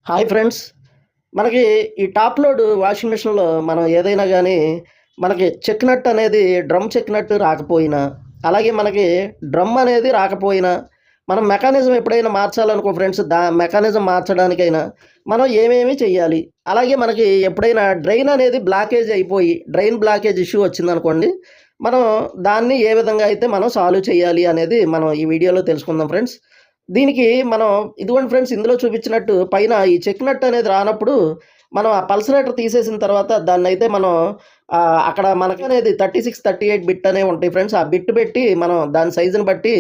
Hi friends. మనకి ఈ top load washing మిషన్‌లో మనం ఏదైనా గానీ, మనకి చెక్ నట్ అనేది డ్రమ్ చెక్ నట్ రాకపోయినా, అలాగే మనకి డ్రమ్ అనేది రాకపోయినా, మనం మెకానిజం ఎప్పుడైనా మార్చాలనుకో ఫ్రెండ్స్, మెకానిజం మార్చడానికైనా మనం ఏమేమి చెయ్యాలి? అలాగే మనకి ఎప్పుడైనా డ్రైన్ అనేది బ్లాకేజ్ అయిపోయి, డ్రైన్ బ్లాకేజ్ ఇష్యూ వచ్చిందనుకోండి, మనం దాన్ని ఏ విధంగా అయితే మనం సాల్వ్ చేయాలి అనేది మనం ఈ వీడియోలో తెలుసుకుందాం ఫ్రెండ్స్. దీనికి మనం ఇదిగోండి ఫ్రెండ్స్, ఇందులో చూపించినట్టు పైన ఈ చెక్ నట్ అనేది రానప్పుడు మనం ఆ పల్సరేటర్ తీసేసిన తర్వాత దాన్నైతే మనం అక్కడ మనకనేది 36, 38 బిట్ అనేవి ఉంటాయి ఫ్రెండ్స్. ఆ బిట్ పెట్టి మనం దాని సైజుని బట్టి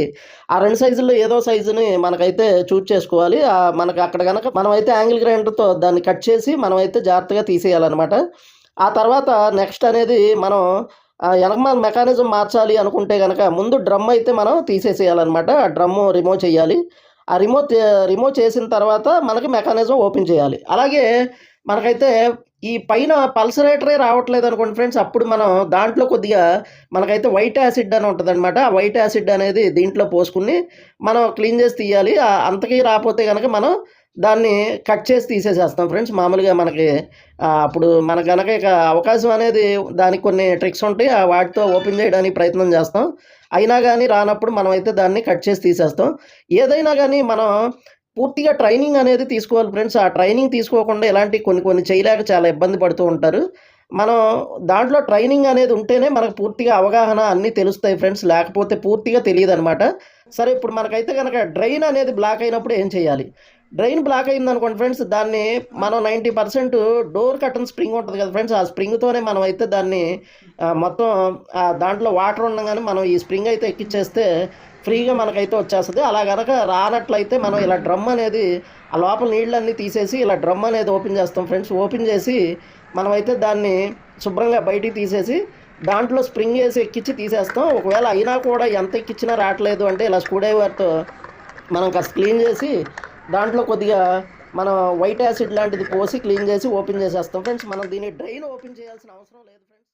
ఆ 2 సైజుల్లో ఏదో సైజుని మనకైతే చూజ్ చేసుకోవాలి. మనకు అక్కడ గనక మనమైతే యాంగిల్ గ్రైండర్‌తో దాన్ని కట్ చేసి మనమైతే జాగ్రత్తగా తీసేయాలనమాట. ఆ తర్వాత నెక్స్ట్ అనేది మనం ఎనకమాల మెకానిజం మార్చాలి అనుకుంటే గనక ముందు డ్రమ్ అయితే మనం తీసేసేయాలనమాట. ఆ డ్రమ్ము రిమూవ్ చేయాలి. ఆ రిమూవ్ చేసిన తర్వాత మనకి మెకానిజం ఓపెన్ చేయాలి. అలాగే మనకైతే ఈ పైన పల్సరేటరే రావట్లేదనుకోండి ఫ్రెండ్స్, అప్పుడు మనం దాంట్లో కొద్దిగా మనకైతే వైట్ యాసిడ్ అని ఉంటదనమాట. ఆ వైట్ యాసిడ్ అనేది దీంట్లో పోసుకొని మనం క్లీన్ చేసి తీయాలి. అంతకీ రాపోతే గనక మనం దాన్ని కట్ చేసి తీసేసేస్తాం ఫ్రెండ్స్. మామూలుగా మనకి అప్పుడు మనకు గనక ఇక అవకాశం అనేది దానికి కొన్ని ట్రిక్స్ ఉంటాయి. వాటితో ఓపెన్ చేయడానికి ప్రయత్నం చేస్తాం. అయినా గానీ రానప్పుడు మనమైతే దాన్ని కట్ చేసి తీసేస్తాం. ఏదైనా గానీ మనం పూర్తిగా ట్రైనింగ్ అనేది తీసుకోవాలి ఫ్రెండ్స్. ఆ ట్రైనింగ్ తీసుకోకుండా ఇలాంటి కొన్ని కొన్ని చేయలేక చాలా ఇబ్బంది పడుతూ ఉంటారు. మనం దాంట్లో ట్రైనింగ్ అనేది ఉంటేనే మనకు పూర్తిగా అవగాహన అన్నీ తెలుస్తాయి ఫ్రెండ్స్. లేకపోతే పూర్తిగా తెలీదనమాట. సరే, ఇప్పుడు మనకైతే గనక డ్రైన్ అనేది బ్లాక్ అయినప్పుడు ఏం చేయాలి? డ్రైన్ బ్లాక్ అయిందనుకోండి ఫ్రెండ్స్, దాన్ని మనం 90% డోర్ కర్టన్ స్ప్రింగ్ ఉంటది కదా ఫ్రెండ్స్, ఆ స్ప్రింగ్‌తోనే మనమైతే దాన్ని మొత్తం దాంట్లో వాటర్ ఉండంగానే మనం ఈ స్ప్రింగ్ అయితే ఎక్కిచ్చేస్తే ఫ్రీగా మనకైతే వచ్చేస్తది. అలా గనక రానట్లయితే మనం ఇలా డ్రమ్ అనేది ఆ లోపల నీళ్ళన్నీ తీసేసి ఇలా డ్రమ్ అనేది ఓపెన్ చేస్తాం ఫ్రెండ్స్. ఓపెన్ చేసి మనమైతే దాన్ని శుభ్రంగా బయటికి తీసేసి దాంట్లో స్ప్రింగ్ ఏసి ఎక్కిచ్చి తీసేస్తాం. ఒకవేళ అయినా కూడా ఎంత ఎక్కిచ్చినా రావట్లేదు అంటే ఇలా స్క్రూ డ్రైవర్‌తో మనం కాస్త క్లీన్ చేసి దాంట్లో కొద్దిగా మనం వైట్ యాసిడ్ లాంటిది పోసి క్లీన్ చేసి ఓపెన్ చేసేస్తాం ఫ్రెండ్స్. మనం దీన్ని డ్రైన్ ఓపెన్ చేయాల్సిన అవసరం లేదు ఫ్రెండ్స్.